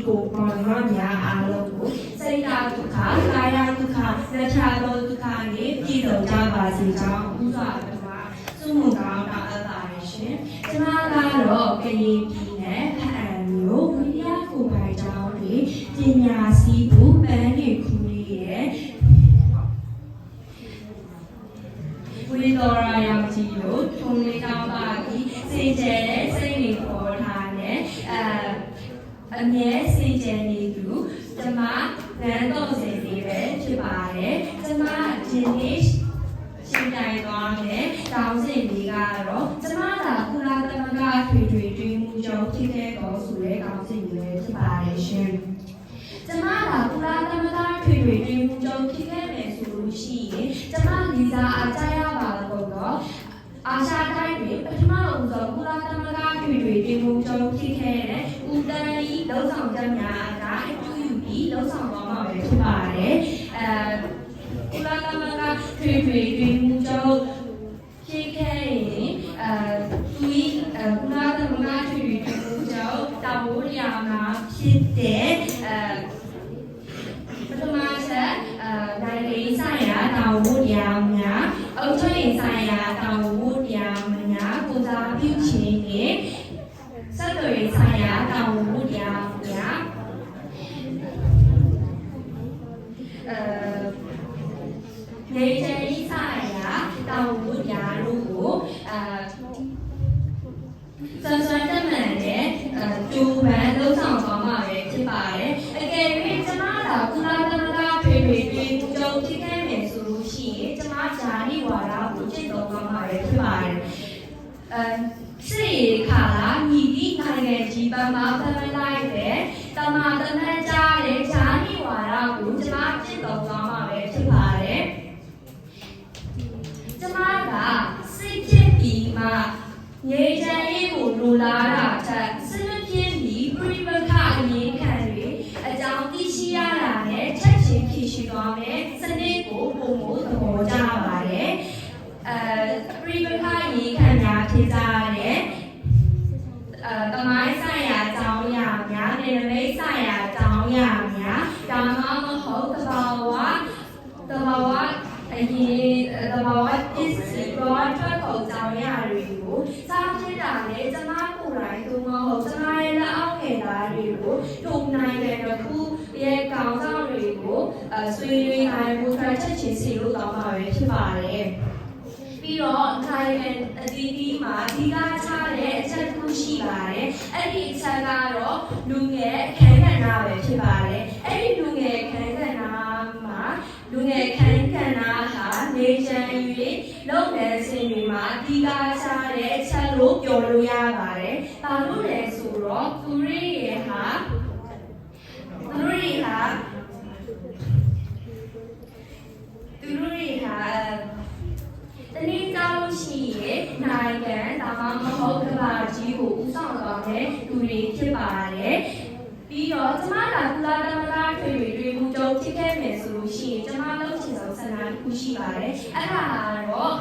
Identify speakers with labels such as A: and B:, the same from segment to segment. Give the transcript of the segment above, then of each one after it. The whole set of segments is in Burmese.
A: ကိုပေါ်မှာများအားလုံးကိုစိတ်ဓာတ်ဒုက္ခကာယဒုက္ခလက်ချသောဒုက္ခနဲ့ပြည်စုံကြပါစေကြောင်းဥစွာပထမစုမှုကောင်းတာအပ်ပါတယ်ရှင်။ကျွန်မကတော့ကရင်ပြည်နယ်ဖအံမြို့ဝိရကိုပိုင်ကျောင်းတွင်ပညာစီးမှုပန်းနေခုလေးရဲ့ဝိတော်ရာယောက်ကြီးတို့ထုံလေးကောင်းပါပြီးစေကျဲတဲ့စိတ်တွေပေါ်ထားတဲ့အမြဲစေကျဲနေသူကျွန်မနန်းတော်စင်လေးပဲဖြစ်ပါတယ်ကျွန်မဒီနေ့ရှင်းတိုင်းသွားမယ်တောင်းစင်လေးကတော့ကျွန်မကကုလသမဂ္ဂထွေထွေတွင်မှုကြောင့်ဖြစ်ခဲ့တော်ဆိုတဲ့ကောင်းစင်လေးပဲဖြစ်ပါတယ်ရှင်ကျွန်မကကုလသမဂ္ဂထွေထွေတွင်မှုကြောင့်ဖြစ်ခဲ့မယ်ဆိုလို့ရှိရင်ကျွန်မလီစာအားကြားရပါတော့အာရှတိုင်းတွင်ပထမဦးဆုံးကုလသမဂ္ဂထွေထွေတွင်မှုကြောင့်ဖြစ်ခဲ့တဲ့ဦးတန်းဤလုံဆောင်ချက်များကအတူယူပြီးလုံဆောင်သွားမှာပဲဖြစ်ပါတယ်ကုလသမဂ္ဂထွေထွေတွင်မှုကြောင့်ဖြစ်ခဲ့ရင်သူဤကုလသမဂ္ဂထွေထွေတွင်မှုကြောင့်တာဝန်ရမှာဖြစ်တဲ့ပထမဆက်နိုင်ငံရေးဆိုင်ရာတာဝန်ရများအုပ်ချုပ်ရေးဆိုင်ရာတာဝန်ရများကိုစားပြုခြင်းနဲ့ဆက်သွယ်ရေးဆိုင်ရာတာဝန်ရများနေချင်ရေးဆိုင်ရာတာဝန်ရတို့ကိုစံစွမ်းတမန်တဲ့ကျိုးပန်းလုံးဆောင်သွားမှာပဲဖြစ်ပါတယ်အကယ်၍ကျမသာကုလသမဂ္ဂထွေထွေတွင်ကြုံဖြစ်ခဲ့မယ်ဆိုလို့ရှိရင်ကျမဂျာနီဝါဒကိုကျင့်သုံးသွားမှာပဲဖြစ်ပါတယ်စေခါလာညီဒီနိုင်ငံကြီးပမာဖမ်းလိုက်တဲ့တမန်တမန်ကြားတဲ့ဂျာနီဝါဒကိုကျမကျင့်သုံးသွားမှာပဲဖြစ်ပါတယ်ကျမကစိတ်ဖြစ်ပြီးမှရေချမ်းရေးကိုလိုလားတာချက်စနစ်ပြင်းပြီးပြိပခအရေးခံတွေအကြောင်းသိရှိရတာနဲ့ချက်ချင်းဖြည့်ရှိသွားမယ်စနစ်ကိုပုံမှုသဘောကျပါတယ်ပြိပခအရေးခံများဖြစ်ကြတဲ့တမိုင်းဆိုင်ရာအကြောင်းအရာများနေမိတ်ဆိုင်ရာအကြောင်းအရာများဒါမှမဟုတ်တဘာဝအရေးတဘာဝ is broad ထွက်ကုန်ကြောင်းရာတွေကိုစားဖြစ်တာနဲ့ကျမကိုယ်တိုင်သူမဟုတ်ကျမရဲ့လက်အောက်ငယ်သားတွေကိုထုံနိုင်တဲ့တစ်ခုရဲ့ကောင်းဆောင်တွေကိုဆွေးနွေးနိုင်မှုချက်ချင်းစီလို့တောင်းပါပဲဖြစ်ပါတယ်ပြီးတော့နိုင်ငံအသီးသီးမှာဒီကချတဲ့အချက်တစ်ခုရှိပါတယ်အဲ့ဒီအချက်ကတော့လူငယ်အခန်းကဏ္ဍပဲဖြစ်ပါတယ်အဲ့ဒီလူငယ်အခန်းကဏ္ဍမှာလူငယ်အခန်းကဏ္ဍဟာနေချမ်း၍လုပ်ငန်းစဉ်တွေမှာဒီကချတဲ့အချက်လို့ပြောလို့ရပါတယ်ဘာလို့လဲဆိုတော့သူတွေဟာတနည်းကြောင့်ရှိရဲ့နိုင်ငံဒါမှမဟုတ်ကမ္ဘာကြီးကိုဦးဆောင်သွားတဲ့သူတွေဖြစ်ပါတယ်ပြီးတော့ကျမကကုလသမဂ္ဂထွေထွေတွင်မှုကြုံဖြစ်ခဲ့မယ်ဆိုလို့ရှိရင်ကျမလုပ်ချင်ဆုံးဆန္ဒတစ်ခုရှိပါတယ်အဲ့ဒါကတော့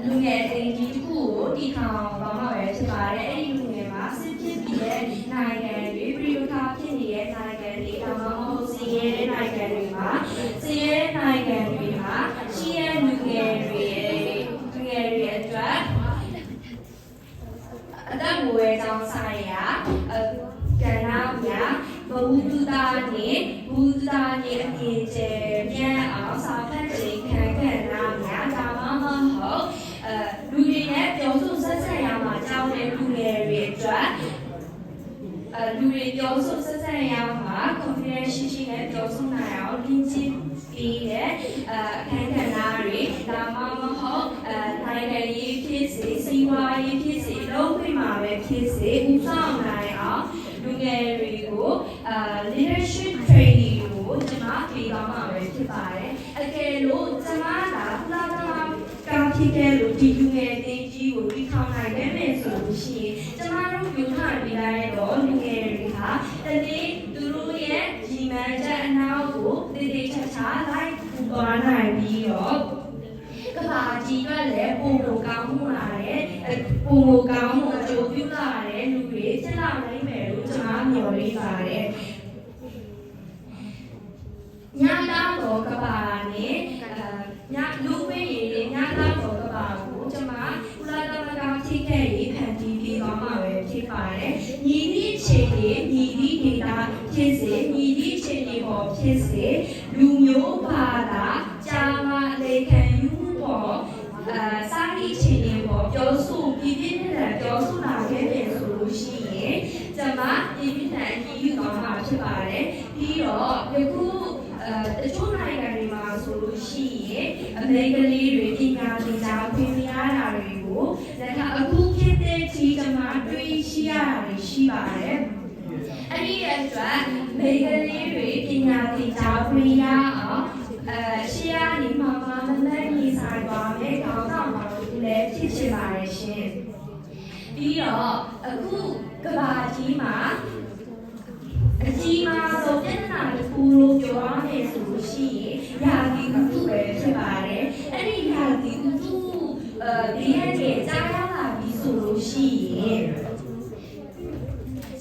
A: လူငယ်တင်ကြီးတစ်ခုကိုတည်ထောင်သွားမှာပဲဖြစ်ပါတယ်အဲ့ဒီလူငယ်မှာစစ်ဖြစ်ပြီးတဲ့နိုင်ငံတွေပြည်ပဖြစ်နေတဲ့နိုင်ငံတွေဒါမှမဟုတ်စီးရဲတဲ့နိုင်ငံတွေမှာစီးရဲတဲ့နိုင်ငံတွေမှာရှိတဲ့လူငယ်တွေအတွက်အသက်မွေးကြောင်းဆိုင်ရာကဏ္ဍများဘဝတုဒ္ဒနဲ့ဘုဒ္ဓနဲ့အပြင်ကျပြန်အောင်စာဖတ်ခြင်းခံကဏ္ဍများဒါမှမဟုတ်လူတွေနဲ့ပြောဆိုဆက်ဆံရမှာကြောင်းတဲ့လူငယ်တွေအတွက်လူတွေပြောဆိုဆက်ဆံရမှာ confidence ရှိနဲ့ပြောဆိုနိုင်အောင်လင်းချင်းပြီးတဲ့အခန်းကဏ္ဍတွေဒါမှမဟုတ်နိုင်ငံရေးဖြစ်စေစီးပွားရေးဖြစ်စေလုံးဝမှာပဲဖြစ်စေဦးဆောင်နိုင်အောင်လူငယ်တွေကို leadership training ကိုကျွန်မပေးသွားမှာပဲဖြစ်ပါတယ်အကယ်လို့ကျွန်မကကုလသမဂ္ဂကောင်းဖြစ်တဲ့လူဒီလူငယ်တွေကြီးကိုဒီထောင်နိုင်ခဲ့မယ်ဆိုလို့ရှိရင်ကျွန်မတို့ယူထားပြီးလိုက်တော့လူငယ်တွေဟာတနေ့သူတို့ရဲ့ညီမချက်အနောက်ကိုတည်တည်ချာချာလိုက်ပူသွားနိုင်ပြီးတော့ကဘာကြီးကလည်းပုံကောင်းမှုလာတဲ့ပုံကောင်းမှုအကျိုးပြုလာတဲ့လူတွေဖြစ်လာ ဘာနဲ့ညလူဝင်းရည်ညသားတော်ကဘာကိုကျွန်မကုလသမဂ္ဂထိခဲ့ရေးဖန်တီးပြီးသွားမှာပဲဖြစ်ပါတယ်ညီသည့်အခြေအနေညီသည့်ဒေတာဖြစ်စေညီသည့်အခြေအနေပေါ်ဖြစ်စေလူမျိုးဘာသာကြာမလေခံယူပေါ်စာရေးအခြေအနေပေါ်ပြောဆိုပြည့်ပြည့်နဲ့ပြောဆိုလာခဲ့တယ်ဆိုလို့ရှိရင်ကျွန်မပြည့်ပြည့်နဲ့ညီယူသွားမှာဖြစ်ပါတယ်ပြီးတော့ယခုတချို့နိုင်ငံတွေမှာဆိုလို့ရှိရင်အမေရိကန်လေးတွေပညာသင်ကြားခွင့်ရတာတွေကိုလက်ထအခုဖြစ်တဲ့ဒီကမှာတွေ့ရှိရတာတွေရှိပါတယ်အဲ့ဒီအတွက်အမေရိကန်လေးတွေပညာသင်ကြားခွင့်ရအောင်ရှေ့ကနေမှမကြီးဆိုင်ပါမယ်ခေါင်းဆောင်ပါလို့လည်းဖြစ်ချင်ပါတယ်ရှင်ပြီးတော့အခုကဘာကြီးမှာအကြီးမားဆုံးပြဿနာတစ်ခုလို့ပြောရမယ်ဆိုလို့ရှိရင်ယာတီဥတုပဲဖြစ်ပါတယ်အဲ့ဒီယာတီဥတုဒီရက်ရဲ့ကြားရလာပြီဆိုလို့ရှိရင်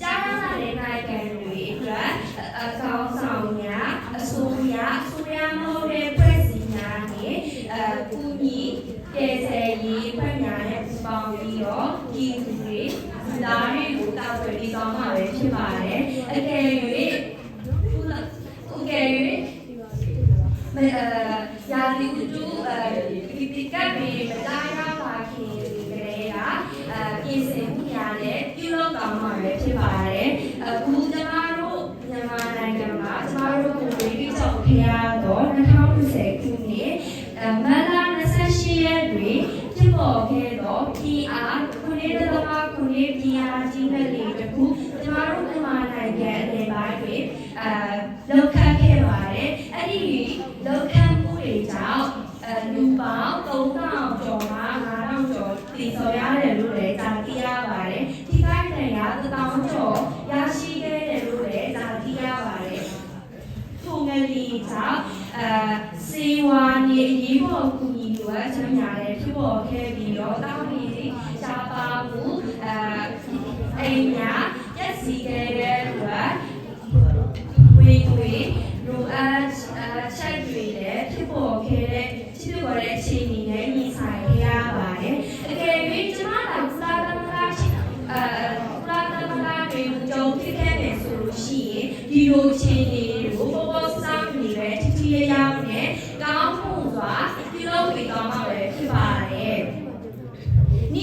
A: ကြားရလာတဲ့နိုင်ငံတွေအတွက်အကောင်းဆောင်များအစိုးရမဟုတ်တဲ့ဖွဲ့စည်းများနဲ့ကူညီကယ်ဆယ်ရေးဖွဲ့များနဲ့ပူးပေါင်းပြီးတော့ဒီလူတွေဒါတွေကိုတောက်ွယ်ပြီးတော့မှာပဲဖြစ်ပါတယ်အကယ်၍ယာတီဥတုဒီကပ်ပြီးမတိုင်းရပါခင်ကလေးကပြင်ဆင်မှုများနဲ့ပြုလုပ်ကောင်းမှာပဲဖြစ်ပါတယ်အခုကျမတို့မြန်မာနိုင်ငံမှာကျမတို့ကိုဝေးပြီးတော့ခရတော့2020ခုနှစ်မတ်လ28ရက်တွင်ဖြစ်ပေါ်ခဲ့သော PR 9.9 PR ကြီးမဲ့လေးတစ်ခုကျမတို့မြန်မာနိုင်ငံအနေပိုင်းတွင်လောက်ခတ်ခဲ့ပါတယ်အဲ့ဒီလောက်ခတ်မှုတွေကြောင့်လူပေါင်း3000ကျော်မှ5000ကျော်တည်ဆော်ရတယ်လို့လည်းသာသိရပါတယ်ဒီကိုင်းနယ်က1000ကျော်ရရှိခဲ့တယ်လို့လည်းသာသိရပါတယ်ထိုငယ်လေးကြောင့်စေဝါနေရေးပေါ်ကူညီလိုအပ်ချက်များလည်းဖြစ်ပေါ်ခဲ့ပြီးတော့တောင်းနေရှားပါမှုအိမ်များရက်စီခဲ့တဲ့အတွက်ဝေလိုအပ်ချက်တွေလည်းဖြစ်ပေါ်ခဲ့တဲ့အခြေအနေနဲ့ညီဆိုင်ရပါတယ်အကယ်၍ကျမတို့ကုလသမဂ္ဂတွေကြုံဖြစ်ခဲ့မယ်ဆိုလို့ရှိရင်ဒီလိုအခြေအနေကိုပေါ်ပေါ်စားနေပဲထိရရောက်နဲ့ကောင်းမှုစွာပြုလုပ်ပြီးတော့မှာပဲဖြစ်ပါတယ်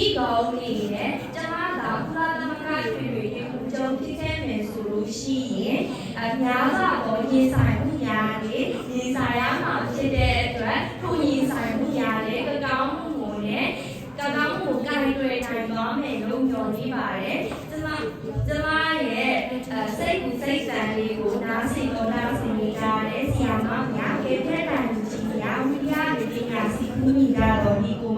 A: ဤကောင်းနေနဲ့ကျမတို့ကုလသမဂ္ဂတွေကြုံဖြစ်ခဲ့မယ်ဆိုလို့ရှိရင်များစွာသောရင်ဆိုင်မှုများနဲ့ရင်ဆိုင်ရမှာဖြစ်တဲ့အတွက်ထိုရင်ဆိုင်မှုများနဲ့ကောင်းမှုကိုနဲ့ကောင်းမှုကိုကြိုက်တွေ့နိုင်သွားမယ်လို့ညွှန်နေပါတယ်ကျမရဲ့စိတ်ကူစိတ်ဆန်လေးကိုနားဆင်တော့နားဆင်နေကြတဲ့ဆရာမများကေဖက်တန်ကြီးများဝိရပညာစီကူညီကြတော်ဒီကို